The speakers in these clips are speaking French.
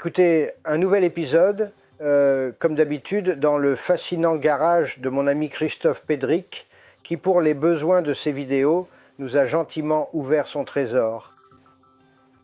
Écoutez, un nouvel épisode, comme d'habitude, dans le fascinant garage de mon ami Christophe Pédric, qui pour les besoins de ces vidéos, nous a gentiment ouvert son trésor.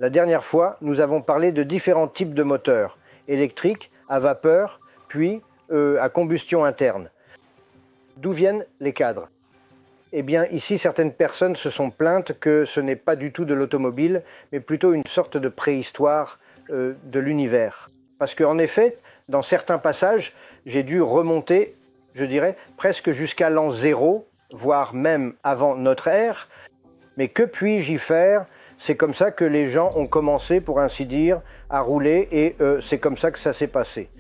La dernière fois, nous avons parlé de différents types de moteurs, électriques, à vapeur, puis à combustion interne. D'où viennent les cadres? Eh bien, ici, certaines personnes se sont plaintes que ce n'est pas du tout de l'automobile, mais plutôt une sorte de préhistoire de l'univers. Parce qu'en effet, dans certains passages, j'ai dû remonter, je dirais, presque jusqu'à l'an 0, voire même avant notre ère. Mais que puis-je y faire? C'est comme ça que les gens ont commencé, pour ainsi dire, à rouler, et c'est comme ça que ça s'est passé.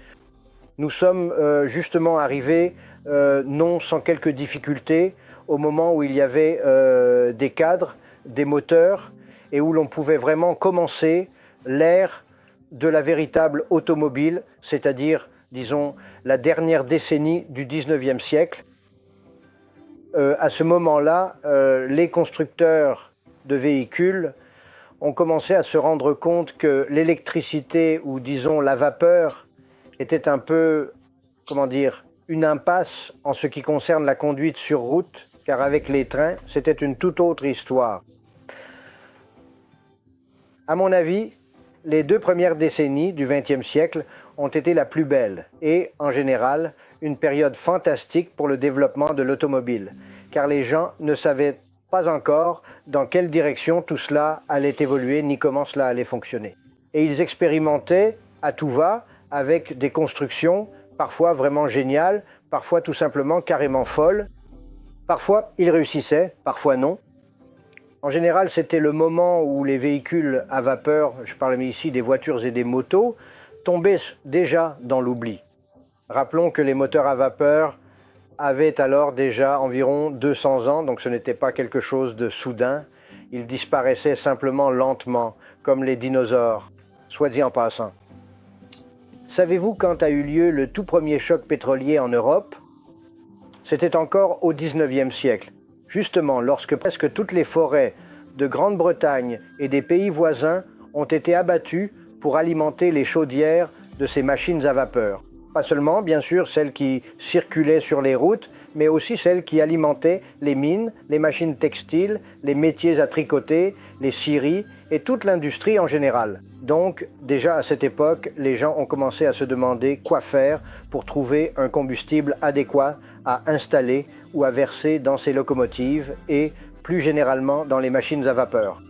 Nous sommes justement arrivés, non sans quelques difficultés, au moment où il y avait des cadres, des moteurs, et où l'on pouvait vraiment commencer l'ère de la véritable automobile, c'est-à-dire, disons, la dernière décennie du 19e siècle. À ce moment-là, les constructeurs de véhicules ont commencé à se rendre compte que l'électricité, ou disons la vapeur, était un peu, comment dire, une impasse en ce qui concerne la conduite sur route, car avec les trains, c'était une toute autre histoire. À mon avis, les 2 premières décennies du XXe siècle ont été la plus belle et, en général, une période fantastique pour le développement de l'automobile, car les gens ne savaient pas encore dans quelle direction tout cela allait évoluer ni comment cela allait fonctionner. Et ils expérimentaient à tout va avec des constructions parfois vraiment géniales, parfois tout simplement carrément folles. Parfois ils réussissaient, parfois non. En général, c'était le moment où les véhicules à vapeur, je parle ici des voitures et des motos, tombaient déjà dans l'oubli. Rappelons que les moteurs à vapeur avaient alors déjà environ 200 ans, donc ce n'était pas quelque chose de soudain. Ils disparaissaient simplement lentement, comme les dinosaures, soit dit en passant. Savez-vous quand a eu lieu le tout premier choc pétrolier en Europe? C'était encore au XIXe siècle, justement lorsque presque toutes les forêts de Grande-Bretagne et des pays voisins ont été abattues pour alimenter les chaudières de ces machines à vapeur. Pas seulement, bien sûr, celles qui circulaient sur les routes, mais aussi celles qui alimentaient les mines, les machines textiles, les métiers à tricoter, les scieries et toute l'industrie en général. Donc, déjà à cette époque, les gens ont commencé à se demander quoi faire pour trouver un combustible adéquat à installer ou à verser dans ces locomotives et, plus généralement, dans les machines à vapeur.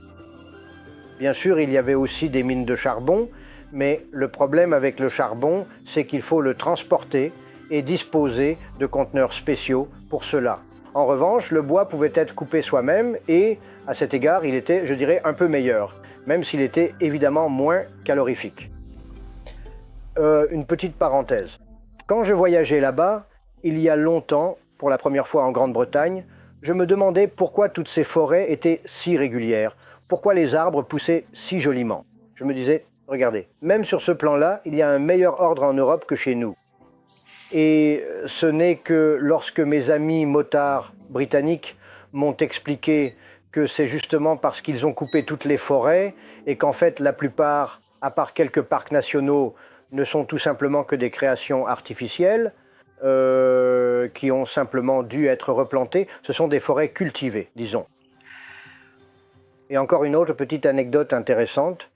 Bien sûr, il y avait aussi des mines de charbon, mais le problème avec le charbon, c'est qu'il faut le transporter et disposer de conteneurs spéciaux pour cela. En revanche, le bois pouvait être coupé soi-même et, à cet égard, il était, je dirais, un peu meilleur, même s'il était évidemment moins calorifique. Une petite parenthèse. Quand je voyageais là-bas, il y a longtemps, pour la première fois en Grande-Bretagne, je me demandais pourquoi toutes ces forêts étaient si régulières, pourquoi les arbres poussaient si joliment. Je me disais, regardez, même sur ce plan-là, il y a un meilleur ordre en Europe que chez nous. Et ce n'est que lorsque mes amis motards britanniques m'ont expliqué que c'est justement parce qu'ils ont coupé toutes les forêts et qu'en fait la plupart, à part quelques parcs nationaux, ne sont tout simplement que des créations artificielles, qui ont simplement dû être replantées. Ce sont des forêts cultivées, disons. Et encore une autre petite anecdote intéressante,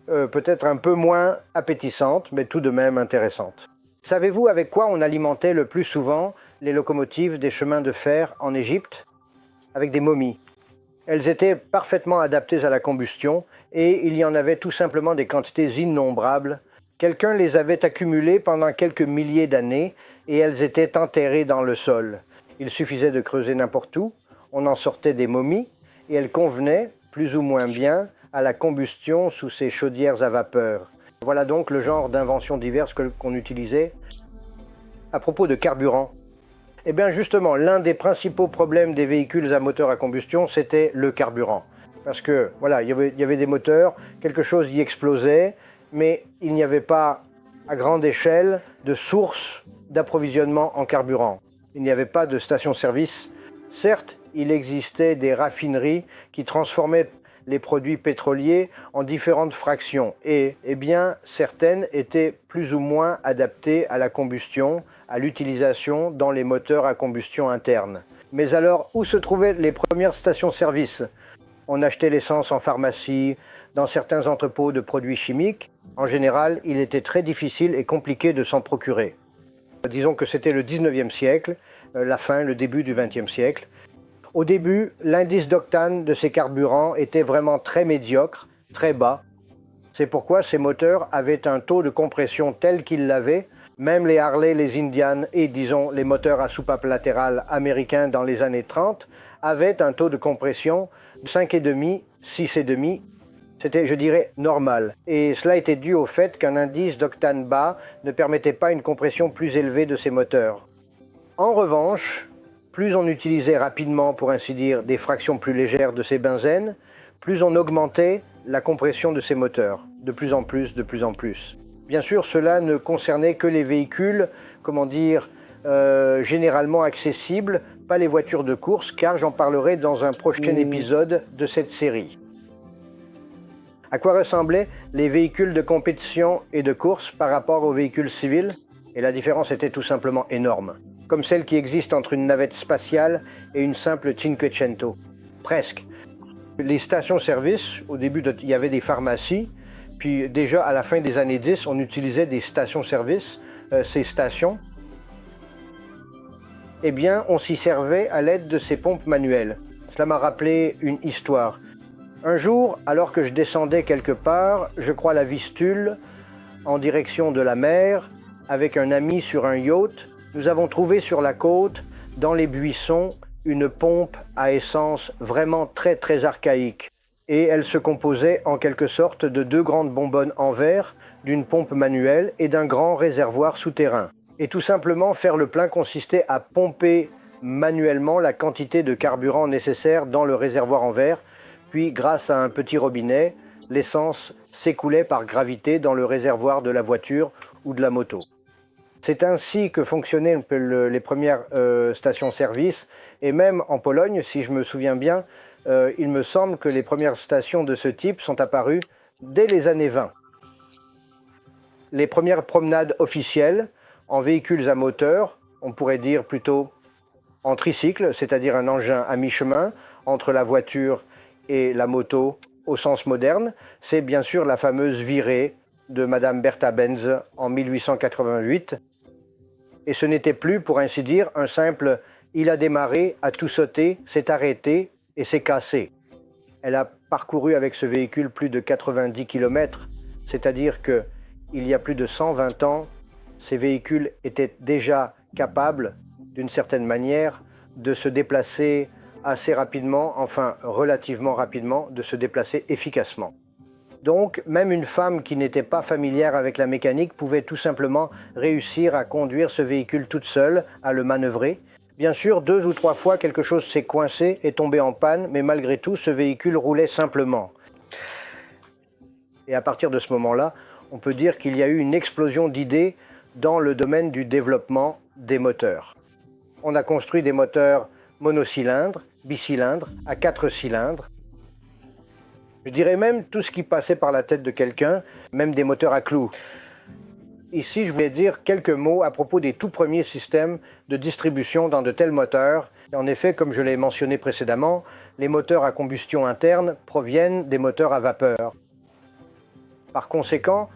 peut-être un peu moins appétissante, mais tout de même intéressante. Savez-vous avec quoi on alimentait le plus souvent les locomotives des chemins de fer en Égypte? Avec des momies. Elles étaient parfaitement adaptées à la combustion et il y en avait tout simplement des quantités innombrables. Quelqu'un les avait accumulées pendant quelques milliers d'années et elles étaient enterrées dans le sol. Il suffisait de creuser n'importe où, on en sortait des momies et elles convenaient, plus ou moins bien, à la combustion sous ces chaudières à vapeur. Voilà donc le genre d'inventions diverses qu'on utilisait. À propos de carburant, eh bien justement, l'un des principaux problèmes des véhicules à moteur à combustion, c'était le carburant. Parce que, voilà, il y avait des moteurs, quelque chose y explosait, mais il n'y avait pas, à grande échelle, de source d'approvisionnement en carburant. Il n'y avait pas de station-service. Certes, il existait des raffineries qui transformaient les produits pétroliers en différentes fractions et, bien, certaines étaient plus ou moins adaptées à la combustion, à l'utilisation dans les moteurs à combustion interne. Mais alors, où se trouvaient les premières stations-service? On achetait l'essence en pharmacie, dans certains entrepôts de produits chimiques. En général, il était très difficile et compliqué de s'en procurer. Disons que c'était le 19e siècle, la fin, le début du 20e siècle. Au début, l'indice d'octane de ces carburants était vraiment très médiocre, très bas. C'est pourquoi ces moteurs avaient un taux de compression tel qu'ils l'avaient. Même les Harley, les Indian et, disons, les moteurs à soupape latérale américains dans les années 30 avaient un taux de compression de 5,5, 6,5. C'était, je dirais, normal. Et cela était dû au fait qu'un indice d'octane bas ne permettait pas une compression plus élevée de ces moteurs. En revanche, plus on utilisait rapidement, pour ainsi dire, des fractions plus légères de ces benzènes, plus on augmentait la compression de ces moteurs, de plus en plus, de plus en plus. Bien sûr, cela ne concernait que les véhicules, généralement accessibles, pas les voitures de course, car j'en parlerai dans un prochain épisode de cette série. À quoi ressemblaient les véhicules de compétition et de course par rapport aux véhicules civils? Et la différence était tout simplement énorme, comme celle qui existe entre une navette spatiale et une simple Cinquecento. Presque. Les stations-service, au début, il y avait des pharmacies, puis déjà à la fin des années 10, on utilisait des stations-service, ces stations. Eh bien, on s'y servait à l'aide de ces pompes manuelles. Cela m'a rappelé une histoire. Un jour, alors que je descendais quelque part, je crois la Vistule, en direction de la mer, avec un ami sur un yacht, nous avons trouvé sur la côte, dans les buissons, une pompe à essence vraiment très archaïque. Et elle se composait en quelque sorte de deux grandes bonbonnes en verre, d'une pompe manuelle et d'un grand réservoir souterrain. Et tout simplement, faire le plein consistait à pomper manuellement la quantité de carburant nécessaire dans le réservoir en verre, puis grâce à un petit robinet, l'essence s'écoulait par gravité dans le réservoir de la voiture ou de la moto. C'est ainsi que fonctionnaient les premières stations-service, et même en Pologne, si je me souviens bien, il me semble que les premières stations de ce type sont apparues dès les années 20. Les premières promenades officielles en véhicules à moteur, on pourrait dire plutôt en tricycle, c'est-à-dire un engin à mi-chemin entre la voiture et la moto au sens moderne, c'est bien sûr la fameuse virée de Madame Bertha Benz en 1888. Et ce n'était plus, pour ainsi dire, un simple « il a démarré, a tout sauté, s'est arrêté et s'est cassé ». Elle a parcouru avec ce véhicule plus de 90 km, c'est-à-dire que il y a plus de 120 ans, ces véhicules étaient déjà capables, d'une certaine manière, de se déplacer assez rapidement, enfin relativement rapidement, de se déplacer efficacement. Donc, même une femme qui n'était pas familière avec la mécanique pouvait tout simplement réussir à conduire ce véhicule toute seule, à le manœuvrer. Bien sûr, 2 ou 3 fois, quelque chose s'est coincé et tombé en panne, mais malgré tout, ce véhicule roulait simplement. Et à partir de ce moment-là, on peut dire qu'il y a eu une explosion d'idées dans le domaine du développement des moteurs. On a construit des moteurs monocylindres, bicylindres, à 4 cylindres. Je dirais même tout ce qui passait par la tête de quelqu'un, même des moteurs à clous. Ici, je voulais dire quelques mots à propos des tout premiers systèmes de distribution dans de tels moteurs. En effet, comme je l'ai mentionné précédemment, les moteurs à combustion interne proviennent des moteurs à vapeur. Par conséquent,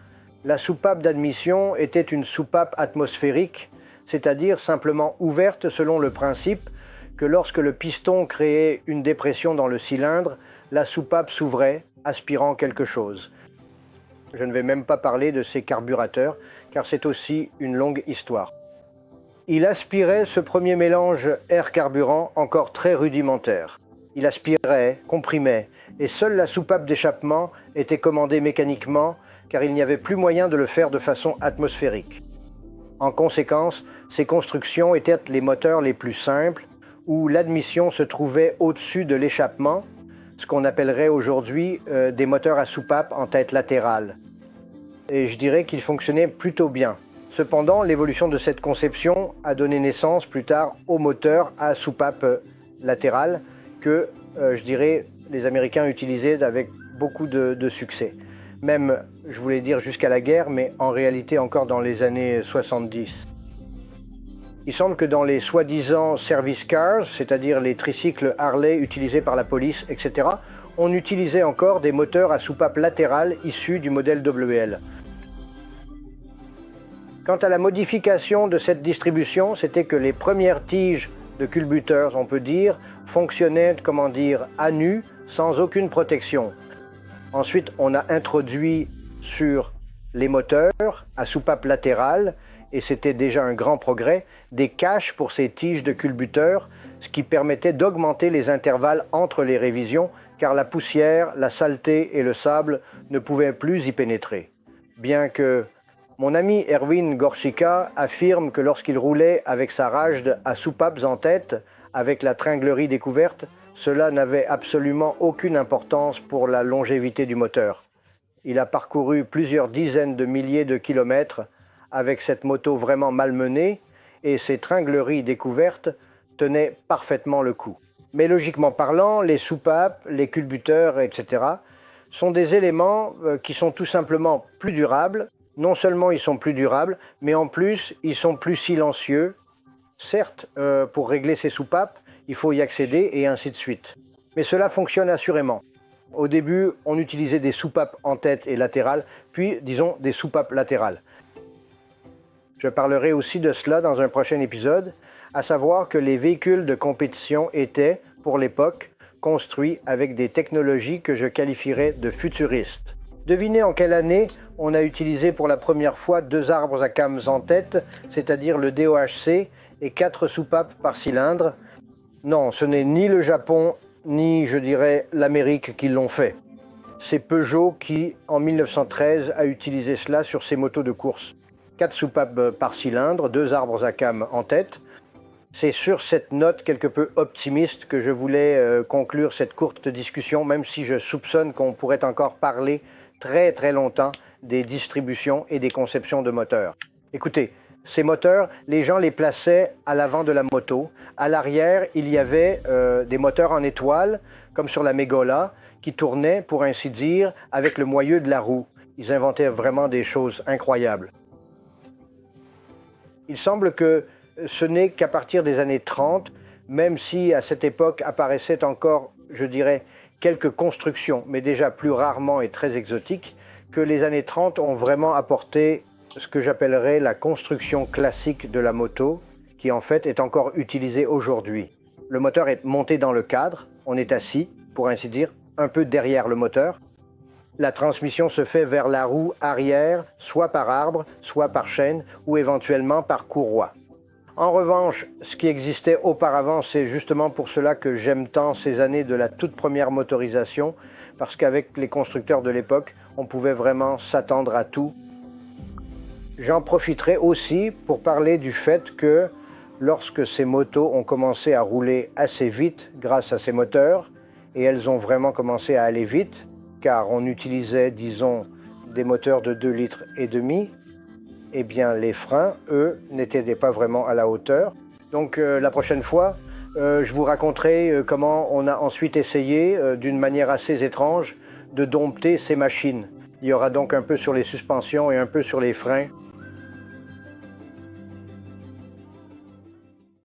la soupape d'admission était une soupape atmosphérique, c'est-à-dire simplement ouverte selon le principe que lorsque le piston créait une dépression dans le cylindre, la soupape s'ouvrait, aspirant quelque chose. Je ne vais même pas parler de ces carburateurs, car c'est aussi une longue histoire. Il aspirait ce premier mélange air-carburant encore très rudimentaire. Il aspirait, comprimait, et seule la soupape d'échappement était commandée mécaniquement, car il n'y avait plus moyen de le faire de façon atmosphérique. En conséquence, ces constructions étaient les moteurs les plus simples, où l'admission se trouvait au-dessus de l'échappement, ce qu'on appellerait aujourd'hui des moteurs à soupape en tête latérale. Et je dirais qu'ils fonctionnaient plutôt bien. Cependant, l'évolution de cette conception a donné naissance plus tard aux moteurs à soupape latérale que, je dirais, les Américains utilisaient avec beaucoup de succès. Même, je voulais dire jusqu'à la guerre, mais en réalité encore dans les années 70. Il semble que dans les soi-disant service cars, c'est-à-dire les tricycles Harley utilisés par la police, etc., on utilisait encore des moteurs à soupape latérale issus du modèle WL. Quant à la modification de cette distribution, c'était que les premières tiges de culbuteurs, on peut dire, fonctionnaient, à nu, sans aucune protection. Ensuite, on a introduit sur les moteurs à soupape latérale, et c'était déjà un grand progrès, des caches pour ces tiges de culbuteurs, ce qui permettait d'augmenter les intervalles entre les révisions, car la poussière, la saleté et le sable ne pouvaient plus y pénétrer. Bien que mon ami Erwin Gorczyka affirme que lorsqu'il roulait avec sa Rajde à soupapes en tête, avec la tringlerie découverte, cela n'avait absolument aucune importance pour la longévité du moteur. Il a parcouru plusieurs dizaines de milliers de kilomètres avec cette moto vraiment malmenée et ses tringleries découvertes tenaient parfaitement le coup. Mais logiquement parlant, les soupapes, les culbuteurs, etc. sont des éléments qui sont tout simplement plus durables. Non seulement ils sont plus durables, mais en plus ils sont plus silencieux. Certes, pour régler ces soupapes, il faut y accéder et ainsi de suite. Mais cela fonctionne assurément. Au début, on utilisait des soupapes en tête et latérales, puis disons des soupapes latérales. Je parlerai aussi de cela dans un prochain épisode, à savoir que les véhicules de compétition étaient, pour l'époque, construits avec des technologies que je qualifierais de futuristes. Devinez en quelle année on a utilisé pour la première fois 2 arbres à cames en tête, c'est-à-dire le DOHC, et 4 soupapes par cylindre. Non, ce n'est ni le Japon, ni, je dirais, l'Amérique qui l'ont fait. C'est Peugeot qui, en 1913, a utilisé cela sur ses motos de course. 4 soupapes par cylindre, 2 arbres à cames en tête. C'est sur cette note quelque peu optimiste que je voulais conclure cette courte discussion, même si je soupçonne qu'on pourrait encore parler très très longtemps des distributions et des conceptions de moteurs. Écoutez, ces moteurs, les gens les plaçaient à l'avant de la moto. À l'arrière, il y avait des moteurs en étoile, comme sur la Megola, qui tournaient, pour ainsi dire, avec le moyeu de la roue. Ils inventaient vraiment des choses incroyables. Il semble que ce n'est qu'à partir des années 30, même si à cette époque apparaissaient encore, je dirais, quelques constructions, mais déjà plus rarement et très exotiques, que les années 30 ont vraiment apporté ce que j'appellerais la construction classique de la moto, qui en fait est encore utilisée aujourd'hui. Le moteur est monté dans le cadre, on est assis, pour ainsi dire, un peu derrière le moteur. La transmission se fait vers la roue arrière, soit par arbre, soit par chaîne, ou éventuellement par courroie. En revanche, ce qui existait auparavant, c'est justement pour cela que j'aime tant ces années de la toute première motorisation, parce qu'avec les constructeurs de l'époque, on pouvait vraiment s'attendre à tout. J'en profiterai aussi pour parler du fait que lorsque ces motos ont commencé à rouler assez vite grâce à ces moteurs, et elles ont vraiment commencé à aller vite, car on utilisait, disons, des moteurs de 2,5 litres, eh bien les freins, eux, n'étaient pas vraiment à la hauteur. Donc la prochaine fois, je vous raconterai comment on a ensuite essayé, d'une manière assez étrange, de dompter ces machines. Il y aura donc un peu sur les suspensions et un peu sur les freins.